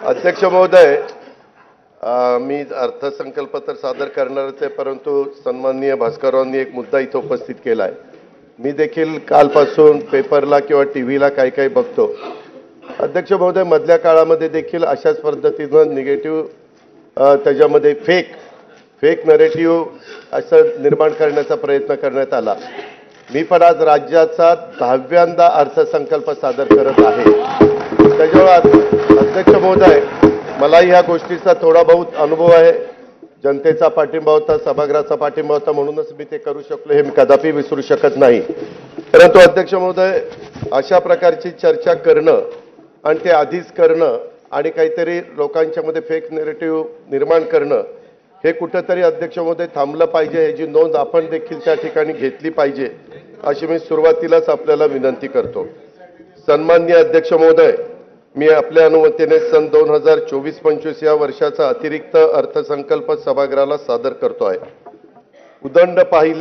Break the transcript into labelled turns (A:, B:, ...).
A: अध्यक्ष महोदय, मी अर्थसंकल्प तर सादर करणारच आहे, परंतु सन्माननीय भास्कररावांनी एक मुद्दा इथे उपस्थित केला आहे. मी देखील कालपासून पेपरला किंवा टीव्हीला काही बघतो. अध्यक्ष महोदय, मधल्या काळामध्ये देखील अशाच पद्धतीनं निगेटिव्ह त्याच्यामध्ये फेक नरेटिव्ह असं निर्माण करण्याचा प्रयत्न करण्यात आला. मी पण आज राज्याचा 10व्यांदा अर्थसंकल्प सादर करत आहे. त्याच्यामुळे अध्यक्ष महोदय, मला ह्या गोष्टीचा थोडा बहुत अनुभव आहे. जनतेचा पाठिंबा होता, सभागृहाचा पाठिंबा होता, म्हणूनच मी ते करू शकलो. हे मी कदापि विसरू शकत नाही. परंतु अध्यक्ष महोदय, अशा प्रकारची चर्चा करणं आणि ते आधीच करणं आणि काहीतरी लोकांच्या मध्ये फेक नरेटिव्ह निर्माण करणं हे कुठेतरी अध्यक्ष महोदय थांबलं पाहिजे. याची नोंद आपण देखील त्या ठिकाणी घेतली पाहिजे, अशी मी सुरुवातीलाच आपल्याला विनंती करतो. सन्माननीय अध्यक्ष महोदय, मी आपल्या अनुमतीने सन 2024-25 या वर्षाचा अतिरिक्त अर्थसंकल्प सभागृहाला सादर करतो आहे. उदंड पाहिले